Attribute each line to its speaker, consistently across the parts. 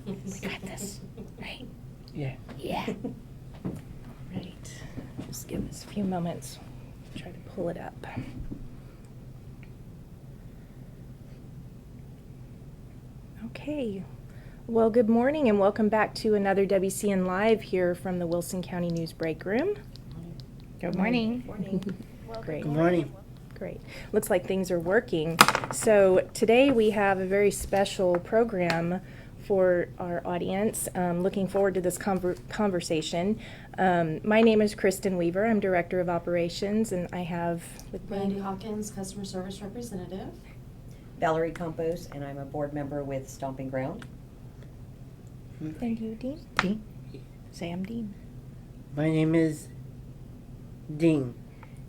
Speaker 1: We got this, right?
Speaker 2: Yeah.
Speaker 1: Yeah. Right. Just give us a few moments. Try to pull it up. Okay. Well, good morning and welcome back to another WCN Live here from the Wilson County News Break Room.
Speaker 3: Good morning.
Speaker 1: Great.
Speaker 2: Good morning.
Speaker 1: Great. Looks like things are working. So today we have a very special program for our audience. Looking forward to this conversation. My name is Kristen Weaver. I'm Director of Operations, and I have with
Speaker 4: Randy
Speaker 1: me
Speaker 4: Hawkins, Customer Service Representative.
Speaker 5: Valerie Campos, and I'm a board member with Stomping Ground.
Speaker 1: And you, Dean?
Speaker 3: Dean.
Speaker 1: Sam Dean.
Speaker 2: My name is Dean.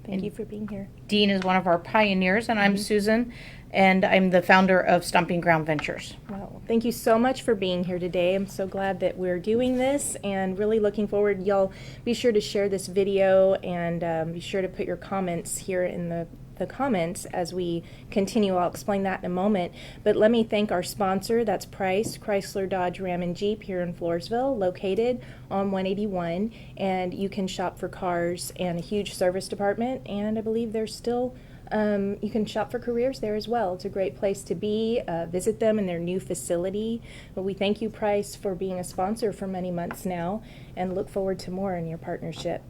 Speaker 1: Thank you for being here.
Speaker 3: Dean is one of our pioneers, and I'm Susan, and I'm the founder of Stomping Ground Ventures.
Speaker 1: Well, thank you so much for being here today. I'm so glad that we're doing this and really looking forward. Y'all be sure to share this video and be sure to put your comments here in the comments as we continue. I'll explain that in a moment. But let me thank our sponsor. That's Price, Chrysler, Dodge, Ram, and Jeep here in Floresville, located on 181. And you can shop for cars and a huge service department. And I believe there's still you can shop for careers there as well. It's a great place to be. Visit them in their new facility. But we thank you, Price, for being a sponsor for many months now and look forward to more in your partnership.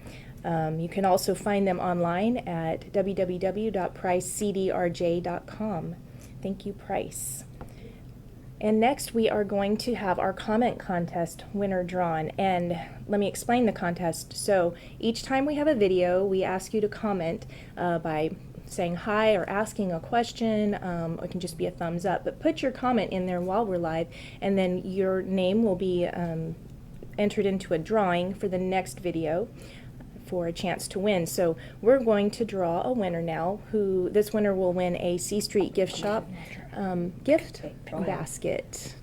Speaker 1: You can also find them online at www.pricecdrj.com. Thank you, Price. And next we are going to have our comment contest winner drawn. And let me explain the contest. So each time we have a video, we ask you to comment by saying hi or asking a question. It can just be a thumbs up. But put your comment in there while we're live, and then your name will be entered into a drawing for the next video for a chance to win. So we're going to draw a winner now. This winner will win a C Street gift shop gift basket.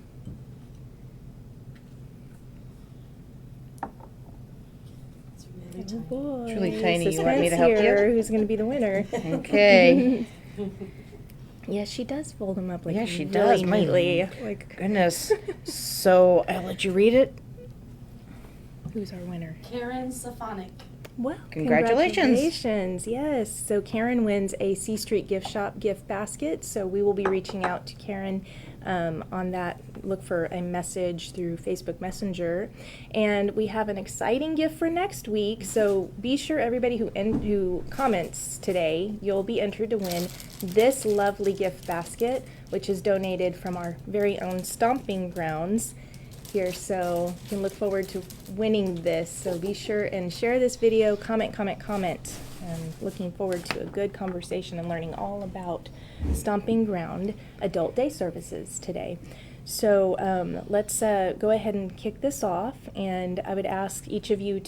Speaker 4: It's really
Speaker 1: Oh
Speaker 4: tiny.
Speaker 1: boy.
Speaker 3: It's really tiny. You want me to
Speaker 1: Suspense
Speaker 3: help you?
Speaker 1: here. Who's going to be the winner?
Speaker 3: Okay.
Speaker 1: Yes, she does fold them up like
Speaker 3: Yeah, she
Speaker 1: really
Speaker 3: does. My
Speaker 1: neatly. Like,
Speaker 3: Goodness. So I'll let you read it.
Speaker 1: who's our winner?
Speaker 4: Karen Safonic.
Speaker 1: Well,
Speaker 3: Congratulations.
Speaker 1: congratulations. Yes. So Karen wins a C Street gift shop gift basket. So we will be reaching out to Karen on that. Look for a message through Facebook Messenger. And we have an exciting gift for next week. So be sure everybody who comments today, you'll be entered to win this lovely gift basket, which is donated from our very own Stomping Grounds here. So you can look forward to winning this. So be sure and share this video, comment. And looking forward to a good conversation and learning all about Stomping Ground Adult Day Services today. So let's go ahead and kick this off. And I would ask each of you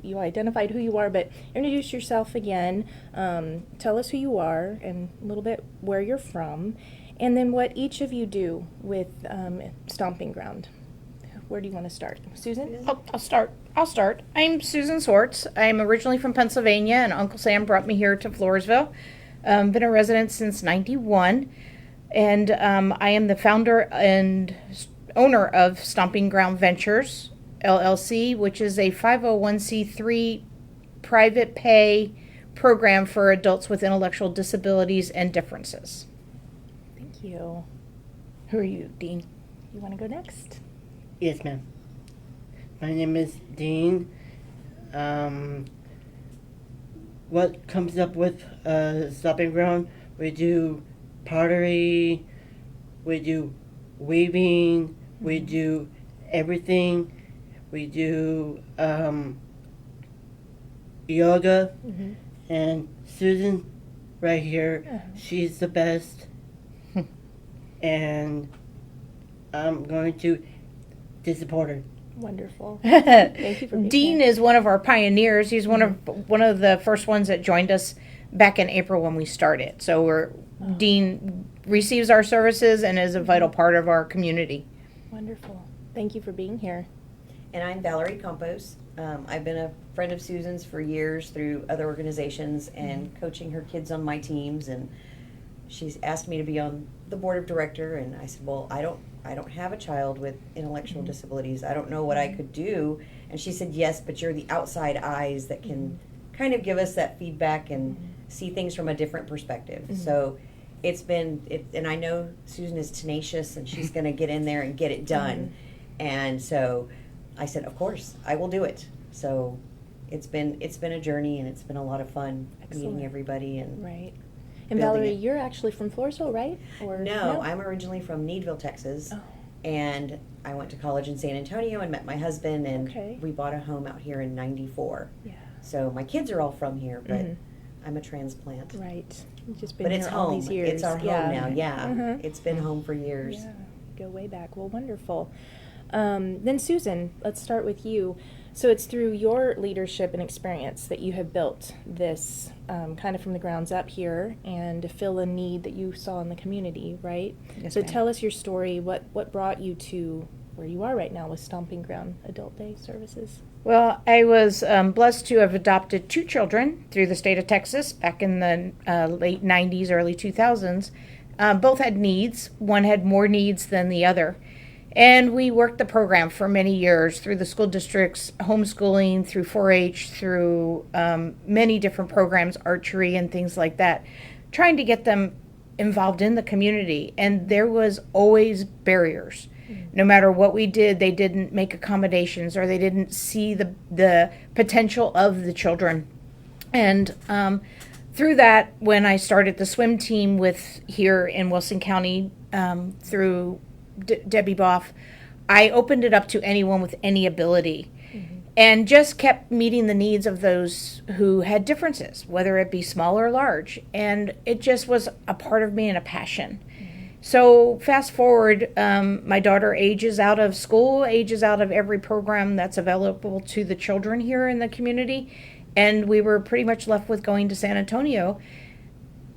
Speaker 1: you identified who you are, but introduce yourself again. Tell us who you are and a little bit where you're from. And then what each of you do with Stomping Ground. Where do you want to start? Susan?
Speaker 3: I'll start. I'm Susan Schwartz. I'm originally from Pennsylvania, and Uncle Sam brought me here to Floresville. Been a resident since '91, and I am the founder and owner of Stomping Ground Ventures, LLC, which is a 501c3 private pay program for adults with intellectual disabilities and differences.
Speaker 1: Thank you. Who are you, Dean? You want to go next?
Speaker 2: Yes, ma'am. My name is Dean. What comes up with Stomping Ground? We do pottery, we do weaving, we do everything. We do yoga.
Speaker 1: Mm-hmm.
Speaker 2: And Susan, right here,
Speaker 1: Uh-huh.
Speaker 2: she's the best. And I'm going to support her.
Speaker 1: Wonderful. Thank you for being
Speaker 3: Dean
Speaker 1: here.
Speaker 3: is one of our pioneers. He's one of the first ones that joined us back in April when we started. So Dean receives our services and is a vital part of our community.
Speaker 1: Wonderful. Thank you for being here.
Speaker 5: And I'm Valerie Campos. I've been a friend of Susan's for years through other organizations and coaching her kids on my teams. And she's asked me to be on the board of director. And I said, well, I don't I don't have a child with intellectual disabilities. I don't know what I could do. And she said, yes, but you're the outside eyes that can kind of give us that feedback and see things from a different perspective. So it's been, and I know Susan is tenacious and she's going to get in there and get it done. And so I said, of course, I will do it. So it's been a journey, and it's been a lot of fun meeting everybody and
Speaker 1: Right. And
Speaker 5: building
Speaker 1: Valerie,
Speaker 5: it.
Speaker 1: you're actually from Floresville, right? Or
Speaker 5: No, I'm originally from Needville, Texas.
Speaker 1: Oh.
Speaker 5: And I went to college in San Antonio and met my husband, and
Speaker 1: Okay.
Speaker 5: we bought a home out here in '94.
Speaker 1: Yeah.
Speaker 5: So my kids are all from here, but
Speaker 1: Mhm.
Speaker 5: I'm a transplant.
Speaker 1: Right. You've just been
Speaker 5: But
Speaker 1: here
Speaker 5: it's
Speaker 1: all
Speaker 5: home.
Speaker 1: these years.
Speaker 5: It's our home now, yeah.
Speaker 1: Mhm.
Speaker 5: It's been home for years.
Speaker 1: Yeah, go way back. Well, wonderful. Then Susan, let's start with you. So it's through your leadership and experience that you have built this kind of from the grounds up here and to fill a need that you saw in the community, right?
Speaker 3: Yes,
Speaker 1: So
Speaker 3: ma'am.
Speaker 1: tell us your story. What brought you to where you are right now with Stomping Ground Adult Day Services?
Speaker 3: Well, I was blessed to have adopted 2 children through the state of Texas back in the late 90s, early 2000s. Both had needs. One had more needs than the other. And we worked the program for many years through the school districts, homeschooling, through 4-H, through many different programs, archery and things like that, trying to get them involved in the community. And there was always barriers. No matter what we did, they didn't make accommodations, or they didn't see the potential of the children. And through that, when I started the swim team with here in Wilson County through Debbie Boff, I opened it up to anyone with any ability, and just kept meeting the needs of those who had differences, whether it be small or large. And it just was a part of me and a passion. So fast forward, my daughter ages out of school, ages out of every program that's available to the children here in the community, and we were pretty much left with going to San Antonio.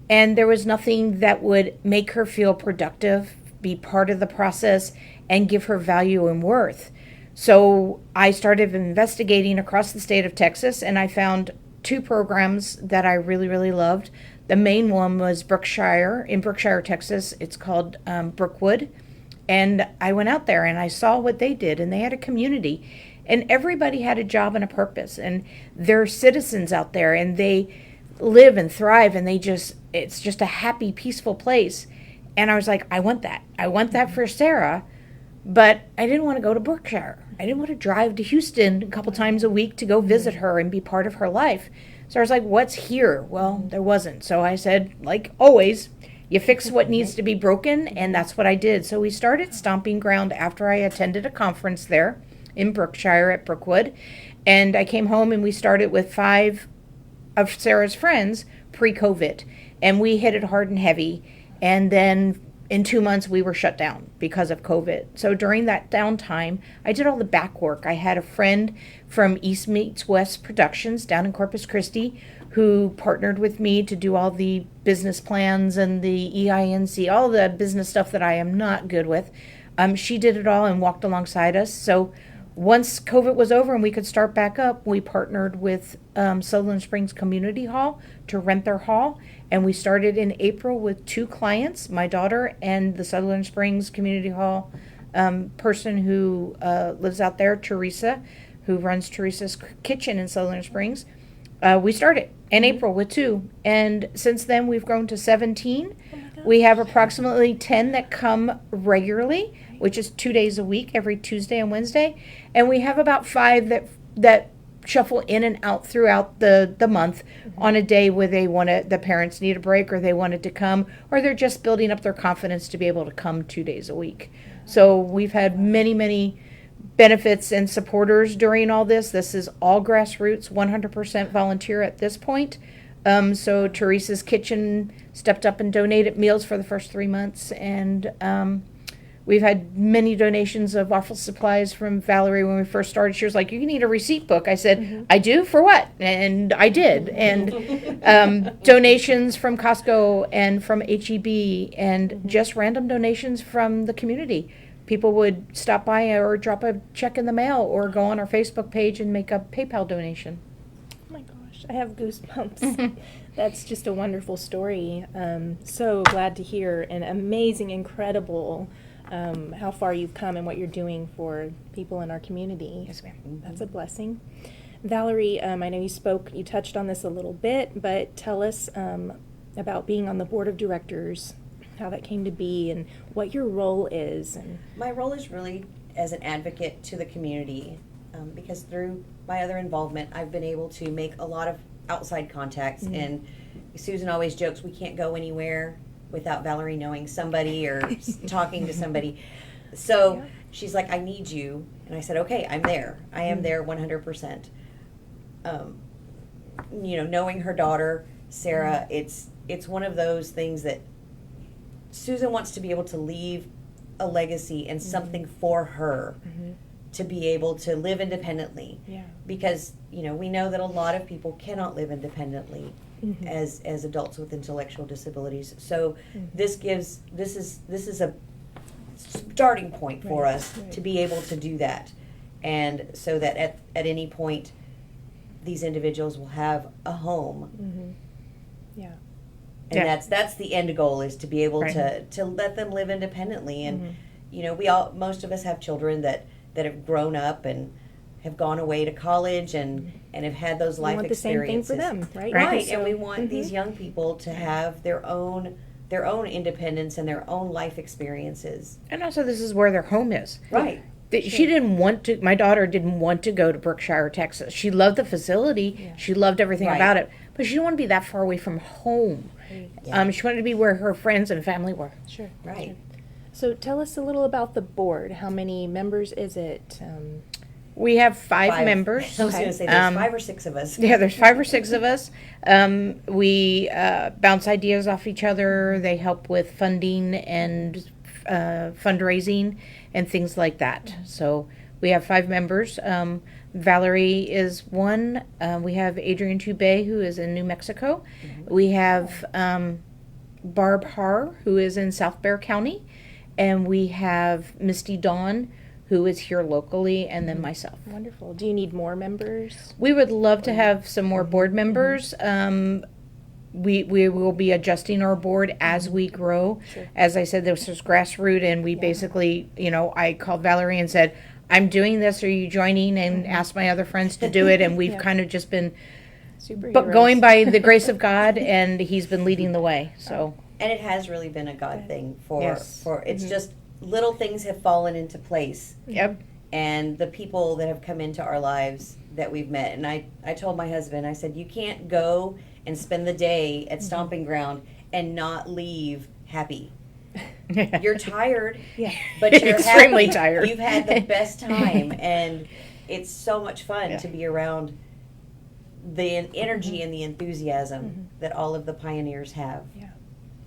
Speaker 3: And there was nothing that would make her feel productive, be part of the process, and give her value and worth. So I started investigating across the state of Texas, and I found 2 programs that I really, really loved. The main one was in Brookshire, Texas. It's called Brookwood. And I went out there and I saw what they did, and they had a community. And everybody had a job and a purpose. And they're citizens out there, and they live and thrive, and it's just a happy, peaceful place. And I was like, I want that. I want that for Sarah. But I didn't want to go to Brookshire. I didn't want to drive to Houston a couple times a week to go visit her and be part of her life. So I was like, what's here? Well, there wasn't. So I said, like always, you fix what needs to be broken, and that's what I did. So we started Stomping Ground after I attended a conference there in Brookshire at Brookwood. And I came home and we started with 5 of Sarah's friends pre-COVID. And we hit it hard and heavy. And then in 2 months, we were shut down because of COVID. So during that downtime, I did all the back work. I had a friend from East Meets West Productions down in Corpus Christi who partnered with me to do all the business plans and the EINC, all the business stuff that I am not good with. She did it all and walked alongside us. So once COVID was over and we could start back up, we partnered with Sutherland Springs Community Hall to rent their hall. And we started in April with 2 clients, my daughter and the Sutherland Springs Community Hall person who lives out there, Teresa, who runs Teresa's Kitchen in Sutherland Springs. We started in April with 2. And since then, we've grown to 17. We have approximately 10 that come regularly, which is 2 days a week, every Tuesday and Wednesday. And we have about 5 that shuffle in and out throughout the month on a day where the parents need a break, or they wanted to come, or they're just building up their confidence to be able to come 2 days a week. So we've had many, many benefits and supporters during all this. This is all grassroots, 100% volunteer at this point. So Teresa's Kitchen stepped up and donated meals for the first 3 months, and we've had many donations of office supplies from Valerie when we first started. She was like, you need a receipt book. I said, I do? For what? And I did. And donations from Costco and from HEB, and just random donations from the community. People would stop by or drop a check in the mail or go on our Facebook page and make a PayPal donation.
Speaker 1: Oh my gosh, I have goosebumps. That's just a wonderful story. So glad to hear an amazing, incredible how far you've come and what you're doing for people in our community.
Speaker 3: Yes, ma'am.
Speaker 1: That's a blessing. Valerie, I know you touched on this a little bit, but tell us about being on the board of directors, how that came to be, and what your role is. And
Speaker 5: My role is really as an advocate to the community, because through my other involvement, I've been able to make a lot of outside contacts. And Susan always jokes we can't go anywhere without Valerie knowing somebody or talking to somebody. So she's like, I need you. And I said, okay, I'm there. I am there 100%. Knowing her daughter, Sarah, it's one of those things that Susan wants to be able to leave a legacy and something for her to be able to live independently.
Speaker 1: Yeah.
Speaker 5: Because, we know that a lot of people cannot live independently as adults with intellectual disabilities. So this is a starting point for us to be able to do that. And so that at any point, these individuals will have a home.
Speaker 1: Yeah.
Speaker 5: And that's the end goal, is to be able to let them live independently. And most of us have children that have grown up and have gone away to college and have had those life experiences.
Speaker 1: We want the same thing for them, right?
Speaker 5: Right,
Speaker 1: So,
Speaker 5: and we want these young people to have their own independence and their own life experiences.
Speaker 3: And also, this is where their home is.
Speaker 5: Right.
Speaker 3: She didn't want to, my daughter didn't want to go to Brookshire, Texas. She loved the facility.
Speaker 1: Yeah.
Speaker 3: She loved everything
Speaker 5: Right.
Speaker 3: about it. But she didn't want to be that far away from home.
Speaker 1: Right.
Speaker 3: She wanted to be where her friends and family were.
Speaker 1: Sure.
Speaker 5: Right.
Speaker 1: Sure. So tell us a little about the board. How many members is it?
Speaker 3: We have five members.
Speaker 5: I was going to say there's 5 or 6 of us.
Speaker 3: Yeah, there's 5 or 6 of us. We bounce ideas off each other. They help with funding and fundraising and things like that. So we have 5 members. Valerie is one. We have Adrian Tubay, who is in New Mexico. We have Barb Har, who is in South Bexar County. And we have Misty Dawn, who is here locally, and then myself.
Speaker 1: Wonderful. Do you need more members?
Speaker 3: We would love to have some more board members. We will be adjusting our board as we grow.
Speaker 1: Sure.
Speaker 3: As I said, this was grassroots, and we basically, I called Valerie and said, I'm doing this, are you joining? And asked my other friends to do it, and we've
Speaker 1: Yeah.
Speaker 3: kind of just been
Speaker 1: Superheroes.
Speaker 3: going by the grace of God, and he's been leading the way. So
Speaker 5: And it has really been a God thing for
Speaker 3: Yes.
Speaker 5: it's just little things have fallen into place.
Speaker 3: Yep.
Speaker 5: And the people that have come into our lives that we've met. And I told my husband, I said, you can't go and spend the day at Stomping Ground and not leave happy. You're tired,
Speaker 1: Yeah.
Speaker 5: but you're
Speaker 3: Extremely
Speaker 5: happy.
Speaker 3: tired.
Speaker 5: You've had the best time, and it's so much fun
Speaker 3: Yeah.
Speaker 5: to be around the energy and the enthusiasm that all of the pioneers have.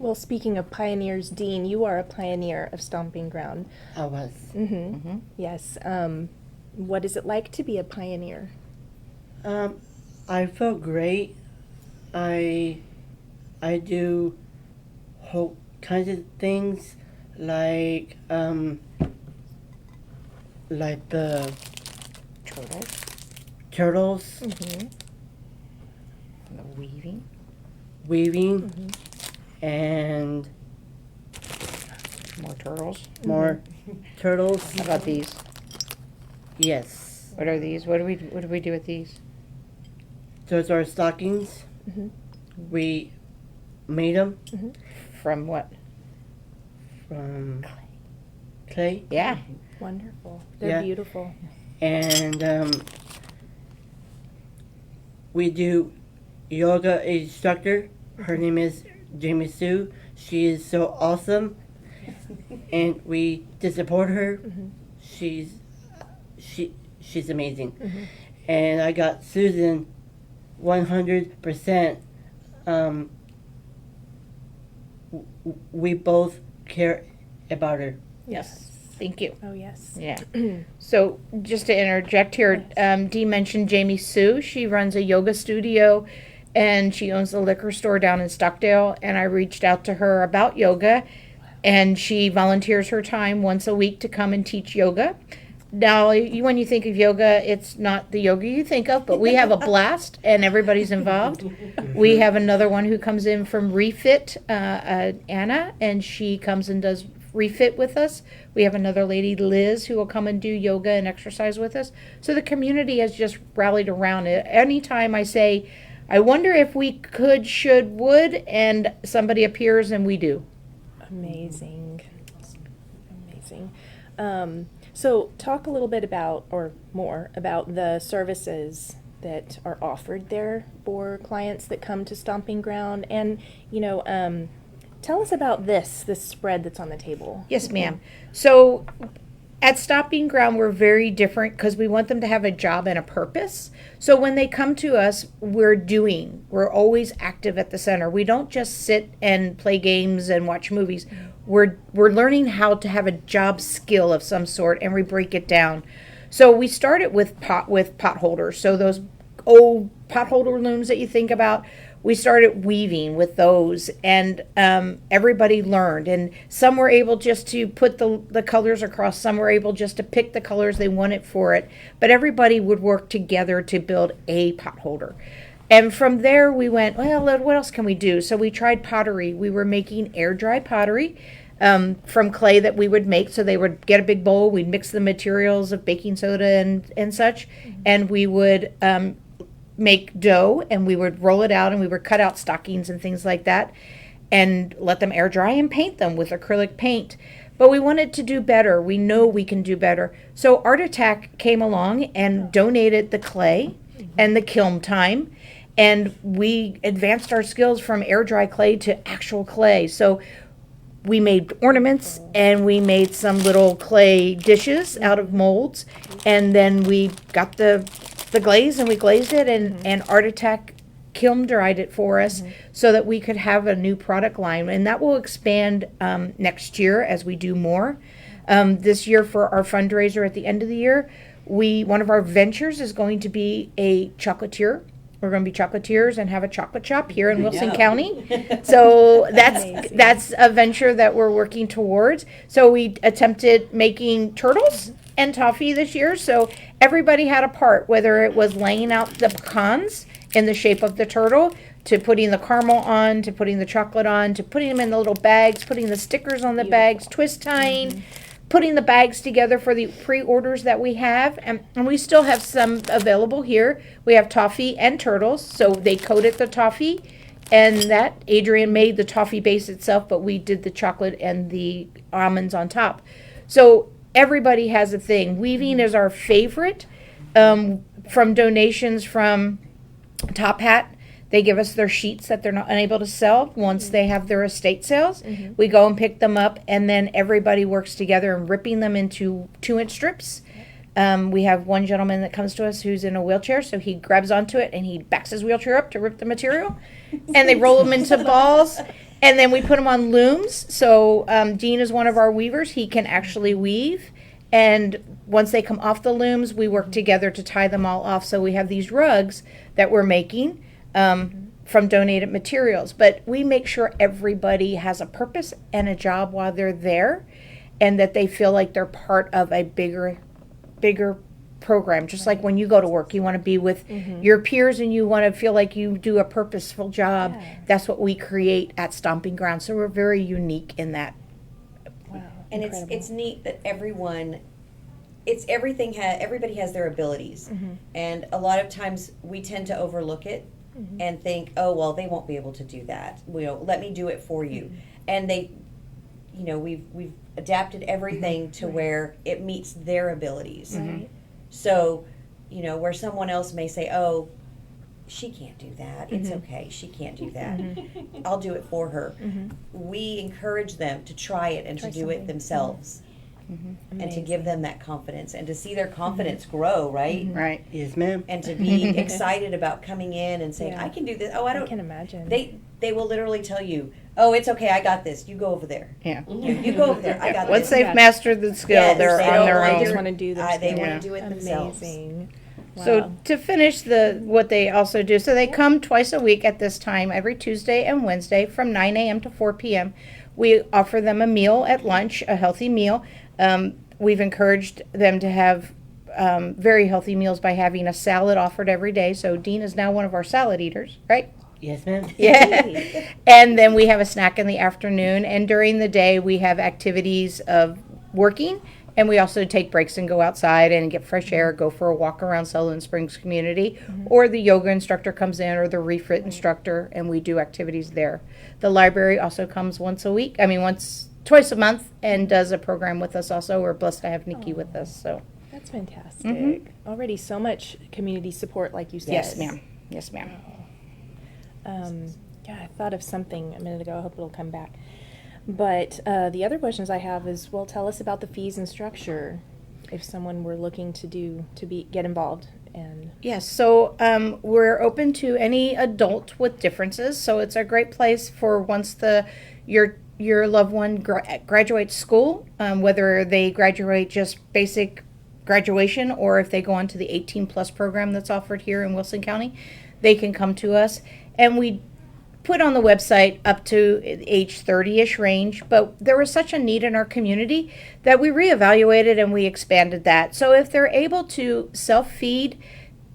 Speaker 1: Well, speaking of pioneers, Dean, you are a pioneer of Stomping Ground.
Speaker 2: I was.
Speaker 1: Yes. What is it like to be a pioneer?
Speaker 2: I feel great. I do whole kinds of things like the turtles
Speaker 3: Weaving.
Speaker 2: weaving and
Speaker 3: More turtles.
Speaker 2: more turtles.
Speaker 3: How about these?
Speaker 2: Yes,
Speaker 3: What are these? What do we do with these?
Speaker 2: those are stockings. We made them
Speaker 3: From what?
Speaker 2: from clay,
Speaker 3: Yeah.
Speaker 1: Wonderful. They're
Speaker 2: Yeah.
Speaker 1: beautiful.
Speaker 2: and we do yoga instructor. Her name is Jamie Sue. She is so awesome, and we to support her. She's amazing, and I got Susan 100%. We both care about her.
Speaker 3: Yes. Thank you.
Speaker 1: Oh, yes.
Speaker 3: Yeah. So just to interject here, Dee mentioned Jamie Sue. She runs a yoga studio and she owns the liquor store down in Stockdale. And I reached out to her about yoga, and she volunteers her time once a week to come and teach yoga. Now, when you think of yoga, it's not the yoga you think of, but we have a blast and everybody's involved. We have another one who comes in from Refit, Anna, and she comes and does refit with us. We have another lady, Liz, who will come and do yoga and exercise with us. So the community has just rallied around it. Anytime I say, I wonder if we could, should, would, and somebody appears and we do.
Speaker 1: Amazing. Amazing. So talk a little bit about, or more, about the services that are offered there for clients that come to Stomping Ground. And, tell us about this spread that's on the table.
Speaker 3: Yes, ma'am. So at Stomping Ground, we're very different because we want them to have a job and a purpose. So when they come to us, we're always active at the center. We don't just sit and play games and watch movies. We're learning how to have a job skill of some sort, and we break it down. So we started with pot holders. So those old pot holder looms that you think about, we started weaving with those, and everybody learned. And some were able just to put the colors across. Some were able just to pick the colors they wanted for it. But everybody would work together to build a pot holder. And from there, we went, well, what else can we do? So we tried pottery. We were making air dry pottery from clay that we would make. So they would get a big bowl. We'd mix the materials of baking soda and such. And we would make dough, and we would roll it out, and we would cut out stockings and things like that and let them air dry and paint them with acrylic paint. But we wanted to do better. We know we can do better. So Art Attack came along and donated the clay and the kiln time. And we advanced our skills from air dry clay to actual clay. So we made ornaments, and we made some little clay dishes out of molds. And then we got the glaze, and we glazed it, and Art Attack kiln dried it for us so that we could have a new product line. And that will expand next year as we do more. This year for our fundraiser at the end of the year, one of our ventures is going to be a chocolatier. We're going to be chocolatiers and have a chocolate shop here in Wilson County. So that's a venture that we're working towards. So we attempted making turtles and toffee this year. So everybody had a part, whether it was laying out the pecans in the shape of the turtle, to putting the caramel on, to putting the chocolate on, to putting them in the little bags, putting the stickers on the bags, twist tying, putting the bags together for the pre-orders that we have. And we still have some available here. We have toffee and turtles. So they coated the toffee, and that Adrian made the toffee base itself, but we did the chocolate and the almonds on top. So everybody has a thing. Weaving is our favorite. From donations from Top Hat, they give us their sheets that they're not unable to sell once they have their estate sales. We go and pick them up, and then everybody works together in ripping them into 2-inch strips. We have one gentleman that comes to us who's in a wheelchair, so he grabs onto it and he backs his wheelchair up to rip the material, and they roll them into balls. And then we put them on looms. So Dean is one of our weavers. He can actually weave. And once they come off the looms, we work together to tie them all off. So we have these rugs that we're making from donated materials. But we make sure everybody has a purpose and a job while they're there, and that they feel like they're part of a bigger program. Just like when you go to work, you want to be with your peers, and you want to feel like you do a purposeful job. That's what we create at Stomping Ground. So we're very unique in that.
Speaker 1: Wow.
Speaker 5: And
Speaker 1: Incredible.
Speaker 5: it's neat that everybody has their abilities. And a lot of times we tend to overlook it and think, oh, well, they won't be able to do that. Let me do it for you. And we've adapted everything to where it meets their abilities.
Speaker 1: Right.
Speaker 5: So, where someone else may say, oh, she can't do that. It's okay. She can't do that. I'll do it for her. We encourage them to try it and
Speaker 1: Try
Speaker 5: to do
Speaker 1: something.
Speaker 5: it themselves. And to
Speaker 1: Amazing.
Speaker 5: give them that confidence and to see their confidence grow, right?
Speaker 3: Right.
Speaker 2: Yes, ma'am.
Speaker 5: And to be excited about coming in and saying,
Speaker 1: Yeah.
Speaker 5: I can do this. Oh, I
Speaker 1: I
Speaker 5: don't.
Speaker 1: can imagine.
Speaker 5: They will literally tell you, oh, it's okay. I got this. You go over there.
Speaker 3: Yeah.
Speaker 5: You go over there. I got
Speaker 3: Once
Speaker 5: this.
Speaker 3: they've mastered the skill,
Speaker 5: Yes,
Speaker 3: they're
Speaker 5: they
Speaker 3: on
Speaker 5: don't
Speaker 3: their
Speaker 5: want
Speaker 1: They
Speaker 3: own.
Speaker 1: just want to do their
Speaker 5: They
Speaker 1: skill.
Speaker 5: want to do it themselves.
Speaker 1: Amazing. Wow.
Speaker 3: So to finish what they also do, so they come twice a week at this time, every Tuesday and Wednesday from 9 a.m. to 4 p.m. We offer them a meal at lunch, a healthy meal. We've encouraged them to have very healthy meals by having a salad offered every day. So Dean is now one of our salad eaters, right?
Speaker 2: Yes, ma'am.
Speaker 3: Yeah. And then we have a snack in the afternoon. And during the day, we have activities of working. And we also take breaks and go outside and get fresh air, go for a walk around Sutherland Springs community. Or the yoga instructor comes in, or the refit instructor, and we do activities there. The library also comes once a week, twice a month, and does a program with us also. We're blessed to have Nikki with us, so.
Speaker 1: That's fantastic. Already so much community support, like you said.
Speaker 3: Yes, ma'am. Yes, ma'am.
Speaker 1: Yeah, I thought of something a minute ago. I hope it'll come back. But the other questions I have is, well, tell us about the fees and structure if someone were looking to get involved. And
Speaker 3: Yes, so we're open to any adult with differences. So it's a great place for once your loved one graduates school, whether they graduate just basic graduation or if they go on to the 18 plus program that's offered here in Wilson County, they can come to us. And we put on the website up to age 30-ish range, but there was such a need in our community that we reevaluated and we expanded that. So if they're able to self-feed,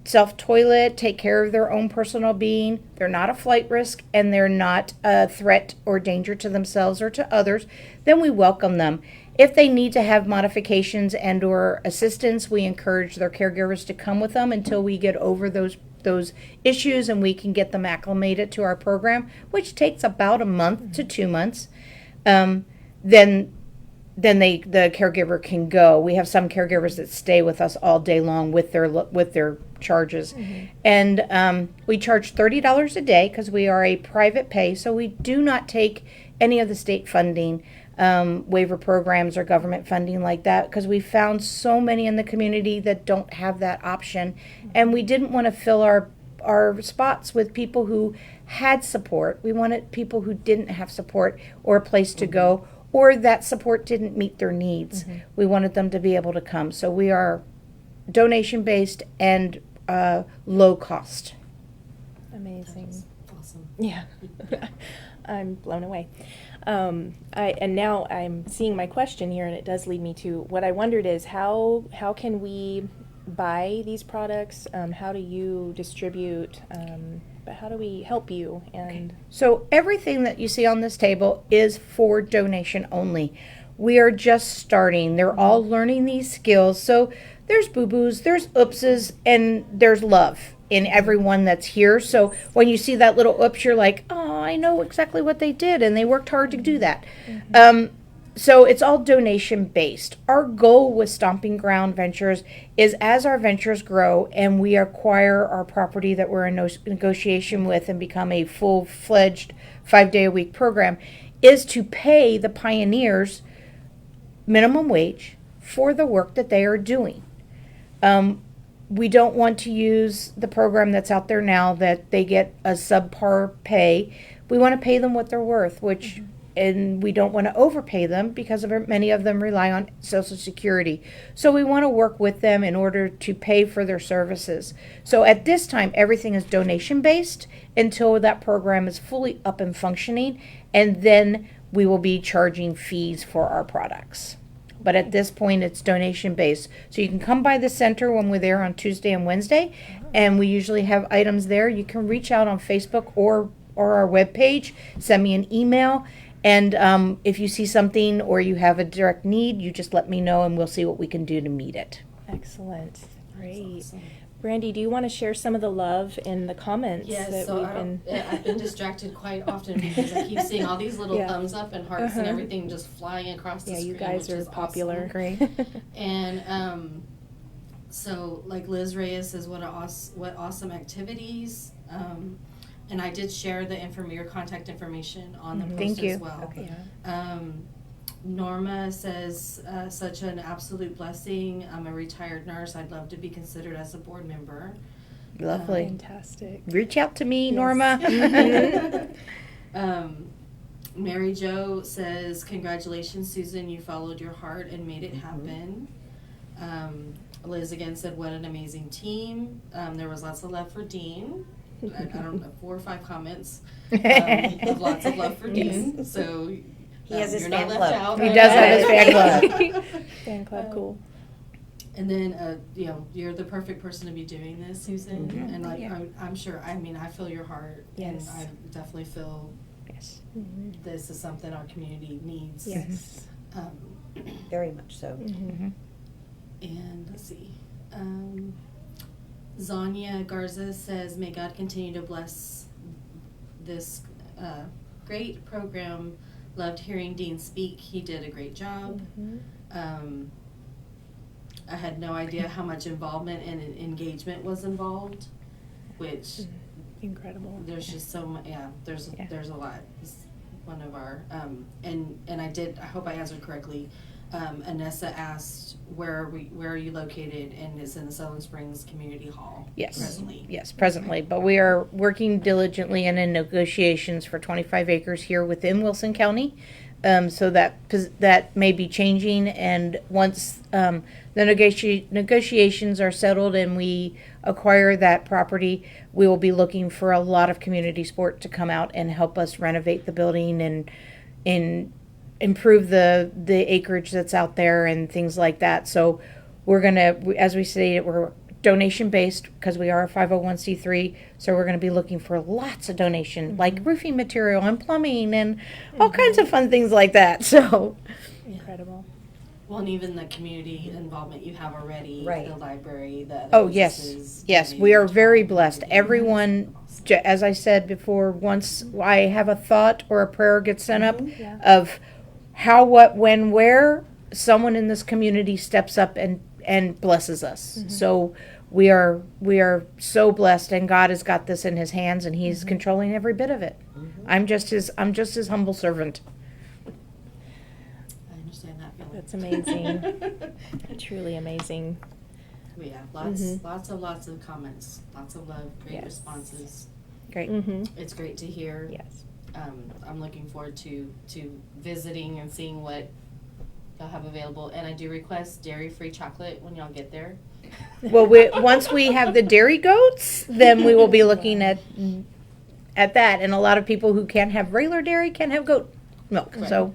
Speaker 3: self-toilet, take care of their own personal being, they're not a flight risk, and they're not a threat or danger to themselves or to others, then we welcome them. If they need to have modifications and or assistance, we encourage their caregivers to come with them until we get over those issues and we can get them acclimated to our program, which takes about a month to 2 months. Then the caregiver can go. We have some caregivers that stay with us all day long with their charges, and we charge $30 a day because we are a private pay, so we do not take any of the state funding, waiver programs or government funding like that, because we found so many in the community that don't have that option, and we didn't want to fill our spots with people who had support. We wanted people who didn't have support or a place to go, or that support didn't meet their needs. We wanted them to be able to come. So we are donation-based and low cost.
Speaker 1: amazing.
Speaker 4: Awesome.
Speaker 1: Yeah. I'm blown away. And now I'm seeing my question here, and it does lead me to what I wondered is how can we buy these products? How do you distribute? But how do we help you? And
Speaker 3: So everything that you see on this table is for donation only. We are just starting. They're all learning these skills. So there's boo-boos, there's oopses, and there's love in everyone that's here. So when you see that little oops, you're like, oh, I know exactly what they did, and they worked hard to do that. So it's all donation based. Our goal with Stomping Ground Ventures is as our ventures grow and we acquire our property that we're in negotiation with and become a full-fledged 5-day-a-week program, is to pay the pioneers minimum wage for the work that they are doing. We don't want to use the program that's out there now that they get a subpar pay. We want to pay them what they're worth, and we don't want to overpay them because many of them rely on Social Security. So we want to work with them in order to pay for their services. So at this time, everything is donation based until that program is fully up and functioning, and then we will be charging fees for our products. But at this point, it's donation based. So you can come by the center when we're there on Tuesday and Wednesday, and we usually have items there. You can reach out on Facebook or our webpage, send me an email, and if you see something or you have a direct need, you just let me know and we'll see what we can do to meet it.
Speaker 1: excellent. Great.
Speaker 4: Awesome.
Speaker 1: Brandy, do you want to share some of the love in the comments
Speaker 4: Yes,
Speaker 1: that
Speaker 4: so
Speaker 1: we've been?
Speaker 4: I've been distracted quite often because I keep seeing all these little
Speaker 1: Yeah.
Speaker 4: thumbs up and hearts and
Speaker 1: Uh-huh.
Speaker 4: everything just flying across the
Speaker 1: Yeah,
Speaker 4: screen.
Speaker 1: you guys
Speaker 4: which
Speaker 1: are
Speaker 4: is
Speaker 1: popular.
Speaker 4: awesome.
Speaker 1: Great.
Speaker 4: And so like Liz Reyes says, what awesome activities. And I did share your contact information on the post
Speaker 3: Thank you.
Speaker 4: as well.
Speaker 5: Okay.
Speaker 1: Yeah.
Speaker 4: Norma says, such an absolute blessing. I'm a retired nurse. I'd love to be considered as a board member.
Speaker 3: Lovely.
Speaker 1: Fantastic.
Speaker 3: Reach out to me,
Speaker 1: Yes.
Speaker 3: Norma.
Speaker 4: Mary Jo says, congratulations, Susan. You followed your heart and made it happen. Liz again said, what an amazing team. There was lots of love for Dean. I don't know, 4 or 5 comments of lots of love for Dean. So
Speaker 5: He has his
Speaker 4: you're
Speaker 5: fan
Speaker 4: not
Speaker 5: club.
Speaker 4: left out.
Speaker 3: He does have his fan club.
Speaker 1: Fan club, cool.
Speaker 4: And then, you know, you're the perfect person to be doing this, Susan.
Speaker 5: Mhm.
Speaker 4: And like,
Speaker 1: Yeah.
Speaker 4: I'm sure, I mean, I feel your heart.
Speaker 1: Yes.
Speaker 4: And I definitely feel
Speaker 3: Yes.
Speaker 4: this is something our community needs.
Speaker 1: Yes.
Speaker 5: Very much so.
Speaker 1: Mm-hmm.
Speaker 4: And let's see. Zanya Garza says, may God continue to bless this great program. Loved hearing Dean speak. He did a great job. I had no idea how much involvement and engagement was involved, which
Speaker 1: Incredible.
Speaker 4: there's just so much. Yeah, there's a lot. It's one of our and I hope I answered correctly. Anessa asked where are you located, and it's in the Sutherland Springs Community Hall.
Speaker 3: Yes.
Speaker 4: Presently.
Speaker 3: Yes, presently. But we are working diligently and in negotiations for 25 acres here within Wilson County. So that may be changing, and once the negotiations are settled and we acquire that property, we will be looking for a lot of community support to come out and help us renovate the building and improve the acreage that's out there and things like that. So we're gonna, as we stated, we're donation based because we are a 501c3. So we're going to be looking for lots of donation, like roofing material and plumbing and all kinds of fun things like that. So
Speaker 1: Incredible.
Speaker 4: Well, and even the community involvement you have already,
Speaker 5: Right.
Speaker 4: the library, the other
Speaker 3: oh yes,
Speaker 4: businesses,
Speaker 3: yes, we are
Speaker 4: community
Speaker 3: very
Speaker 4: hall.
Speaker 3: blessed. Everyone, as I said before, once I have a thought or a prayer gets sent up
Speaker 1: Yeah.
Speaker 3: of how, what, when, where, someone in this community steps up and blesses us. So we are so blessed, and God has got this in His hands, and He's controlling every bit of it. I'm just His humble servant.
Speaker 4: I understand that feeling.
Speaker 1: That's amazing. Truly amazing.
Speaker 4: We have lots of comments, lots of love, great
Speaker 1: Yes.
Speaker 4: responses.
Speaker 3: Great.
Speaker 1: Mm-hmm.
Speaker 4: It's great to hear.
Speaker 1: Yes.
Speaker 4: I'm looking forward to visiting and seeing what y'all have available. And I do request dairy-free chocolate when y'all get there.
Speaker 3: Well, once we have the dairy goats, then we will be looking at that. And a lot of people who can't have regular dairy can have goat milk.
Speaker 4: Right.
Speaker 3: So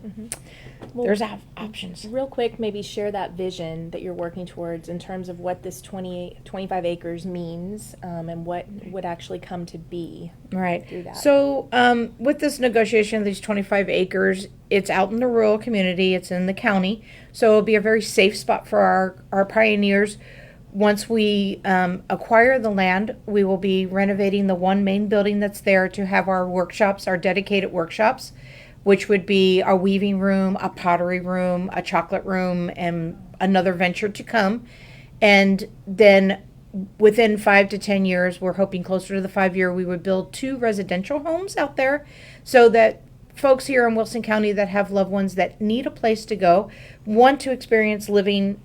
Speaker 1: Well,
Speaker 3: there's options.
Speaker 1: real quick, maybe share that vision that you're working towards in terms of what this 25 acres means, and what would actually come to be.
Speaker 3: Right.
Speaker 1: through that.
Speaker 3: So, with this negotiation of these 25 acres, it's out in the rural community, it's in the county, so it'll be a very safe spot for our pioneers. Once we acquire the land, we will be renovating the one main building that's there to have our workshops, our dedicated workshops, which would be a weaving room, a pottery room, a chocolate room, and another venture to come. And then within 5 to 10 years, we're hoping closer to the 5 year, we would build 2 residential homes out there so that folks here in Wilson County that have loved ones that need a place to go, want to experience living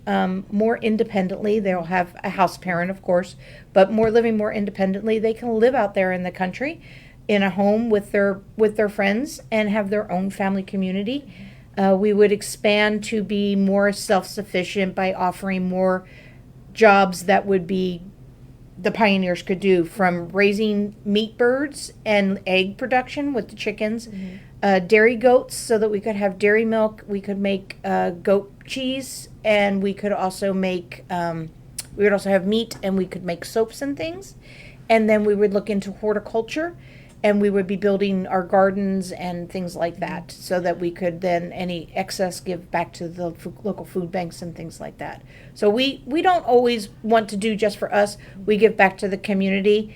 Speaker 3: more independently. They'll have a house parent, of course, but living more independently. They can live out there in the country in a home with their friends and have their own family community. We would expand to be more self-sufficient by offering more jobs that would be the pioneers could do, from raising meat birds and egg production with the chickens, dairy goats so that we could have dairy milk, we could make goat cheese, and we could also make we would also have meat, and we could make soaps and things. And then we would look into horticulture, and we would be building our gardens and things like that so that we could then any excess give back to the local food banks and things like that. So we don't always want to do just for us. We give back to the community.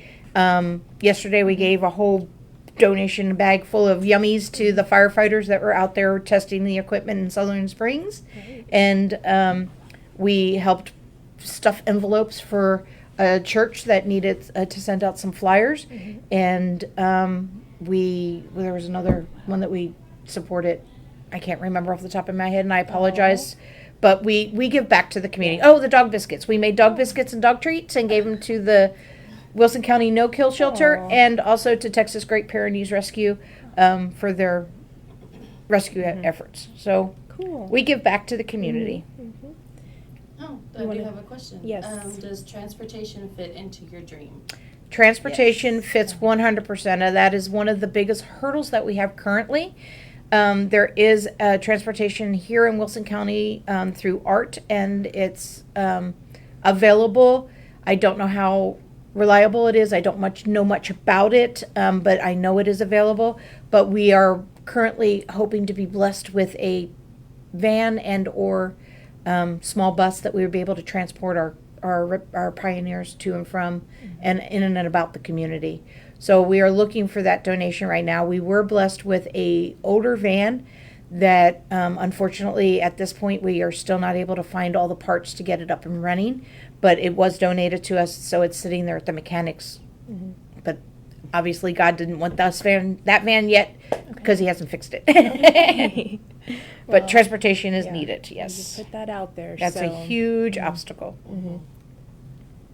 Speaker 3: Yesterday we gave a whole donation bag full of yummies to the firefighters that were out there testing the equipment in Sutherland Springs. And we helped stuff envelopes for a church that needed to send out some flyers, and there was another one that we supported. I can't remember off the top of my head, and I apologize. But we give back to the community. Oh, the dog biscuits. We made dog biscuits and dog treats and gave them to the Wilson County No Kill Shelter and also to Texas Great Pyrenees Rescue for their rescue efforts. So
Speaker 1: Cool.
Speaker 3: we give back to the community.
Speaker 4: Oh, I
Speaker 1: You
Speaker 4: do
Speaker 1: wanna-
Speaker 4: have a question.
Speaker 1: Yes.
Speaker 4: Does transportation fit into your dream?
Speaker 3: Transportation fits 100%. And that is one of the biggest hurdles that we have currently. There is transportation here in Wilson County through ART, and it's available. I don't know how reliable it is. I don't know much about it, but I know it is available. But we are currently hoping to be blessed with a van and or small bus that we would be able to transport our pioneers to and from and in and about the community. So we are looking for that donation right now. We were blessed with a older van that unfortunately at this point we are still not able to find all the parts to get it up and running, but it was donated to us, so it's sitting there at the mechanics. But obviously God didn't want that van yet because he hasn't fixed it.
Speaker 1: Okay.
Speaker 3: But
Speaker 1: Well,
Speaker 3: transportation is
Speaker 1: yeah,
Speaker 3: needed,
Speaker 1: you
Speaker 3: yes.
Speaker 1: just put that out there.
Speaker 3: That's a
Speaker 1: so-
Speaker 3: huge obstacle.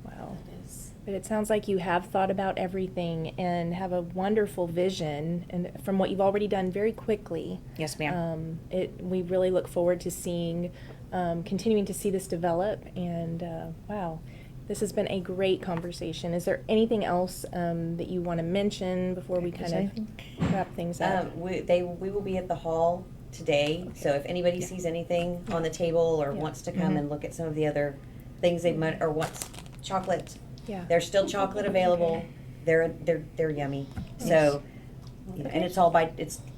Speaker 1: Wow.
Speaker 4: It is.
Speaker 1: But it sounds like you have thought about everything and have a wonderful vision, and from what you've already done very quickly.
Speaker 3: Yes, ma'am.
Speaker 1: We really look forward to seeing, continuing to see this develop, and wow, this has been a great conversation. Is there anything else that you want to mention before we kind of wrap things up?
Speaker 5: We will be at the hall today, so if anybody sees anything on the table or
Speaker 1: Yeah.
Speaker 5: wants to come and look at some of the other things they might, or wants chocolate,
Speaker 1: Yeah.
Speaker 5: there's still chocolate available. They're yummy. So, you know, and it's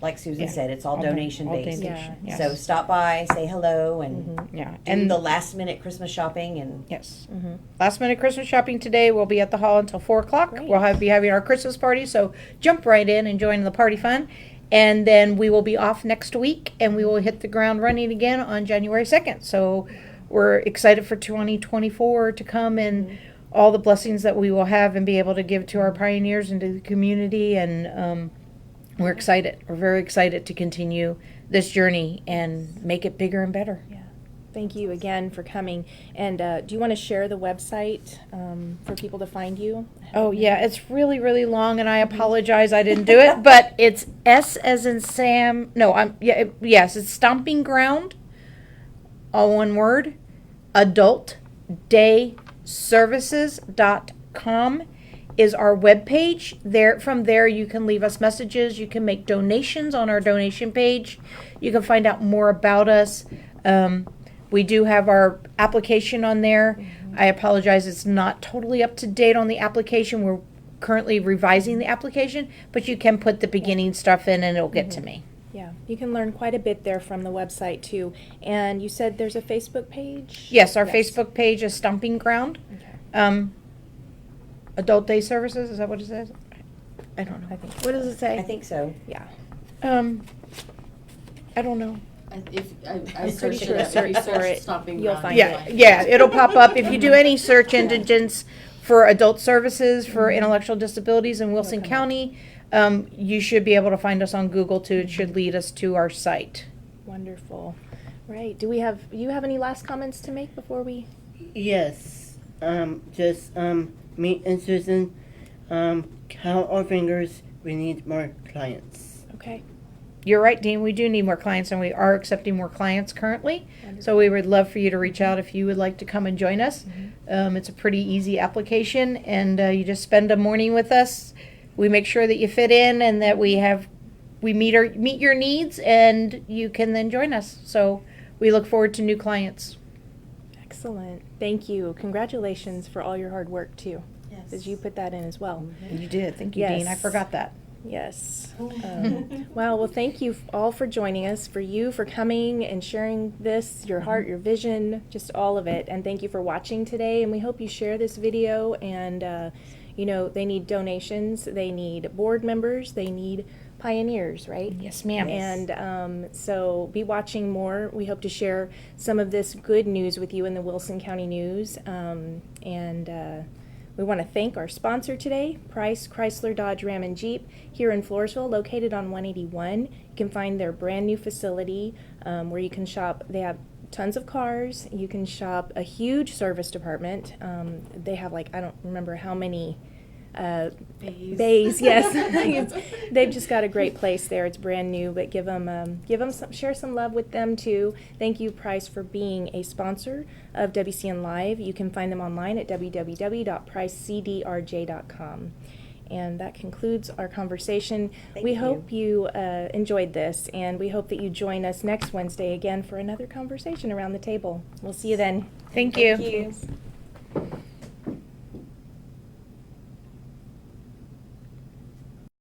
Speaker 5: like Susan
Speaker 3: Yeah.
Speaker 5: said, it's all donation based.
Speaker 3: donation, yes.
Speaker 5: So stop by, say hello, and
Speaker 3: Yeah,
Speaker 5: do
Speaker 3: and
Speaker 5: the last minute Christmas shopping. And
Speaker 3: yes. Last minute Christmas shopping today. We'll be at the hall until 4 o'clock.
Speaker 1: Great.
Speaker 3: We'll be having our Christmas party, so jump right in and join the party fun. And then we will be off next week, and we will hit the ground running again on January 2nd. So we're excited for 2024 to come and all the blessings that we will have and be able to give to our pioneers and to the community. And we're excited. We're very excited to continue this journey and make it bigger and better.
Speaker 1: Yeah. Thank you again for coming. And do you want to share the website for people to find you?
Speaker 3: Oh yeah, it's really, really long, and I apologize I didn't do it, but it's S as in Sam. No, yes, it's Stomping Ground, all one word, adultdayservices.com is our webpage. From there you can leave us messages, you can make donations on our donation page, you can find out more about us. We do have our application on there. I apologize, it's not totally up to date on the application. We're currently revising the application, but you can put the beginning stuff in and it'll get to me.
Speaker 1: Yeah, you can learn quite a bit there from the website too. And you said there's a Facebook page?
Speaker 3: Yes, our Facebook page is Stomping Ground.
Speaker 1: Okay.
Speaker 3: Adult Day Services, is that what it says? I don't know.
Speaker 1: I think
Speaker 3: What does it say?
Speaker 5: I think so.
Speaker 1: Yeah.
Speaker 3: I don't know.
Speaker 4: I
Speaker 1: I'm pretty
Speaker 4: searched
Speaker 1: sure
Speaker 4: it up.
Speaker 1: search
Speaker 4: If you
Speaker 1: for
Speaker 4: search
Speaker 1: it,
Speaker 4: Stomping
Speaker 1: you'll
Speaker 4: Ground,
Speaker 1: find
Speaker 4: you'll
Speaker 1: it.
Speaker 3: Yeah, it'll pop up. If you do any search engines for adult services for intellectual disabilities in Wilson
Speaker 1: Okay.
Speaker 3: County, you should be able to find us on Google too. It should lead us to our site.
Speaker 1: Wonderful. Right. Do you have any last comments to make before we?
Speaker 2: Yes. Just me and Susan count our fingers. We need more clients.
Speaker 1: Okay.
Speaker 3: You're right, Dean. We do need more clients, and we are accepting more clients currently. So we would love for you to reach out if you would like to come and join us. It's a pretty easy application, and you just spend a morning with us. We make sure that you fit in and that we meet your needs, and you can then join us. So we look forward to new clients.
Speaker 1: Excellent. Thank you. Congratulations for all your hard work too.
Speaker 4: Yes.
Speaker 1: Because you put that in as well.
Speaker 3: You did. Thank you, Dean. I
Speaker 1: Yes.
Speaker 3: forgot that.
Speaker 1: Yes. Well, thank you all for joining us, for you for coming and sharing this, your heart, your vision, just all of it. And thank you for watching today. And we hope you share this video. And, they need donations. They need board members. They need pioneers, right?
Speaker 3: Yes, ma'am.
Speaker 1: And so be watching more. We hope to share some of this good news with you in the Wilson County News. We want to thank our sponsor today, Price Chrysler Dodge Ram and Jeep, here in Floresville, located on 181. You can find their brand new facility where you can shop. They have tons of cars. You can shop a huge service department. They have I don't remember how many bays. Yes. They've just got a great place there. It's brand new, but share some love with them too. Thank you, Price, for being a sponsor of WCN Live. You can find them online at www.pricecdrj.com. And that concludes our conversation. We hope you enjoyed this, and we hope that you join us next Wednesday again for another conversation around the table. We'll see you then.
Speaker 3: Thank you.
Speaker 5: Thank you.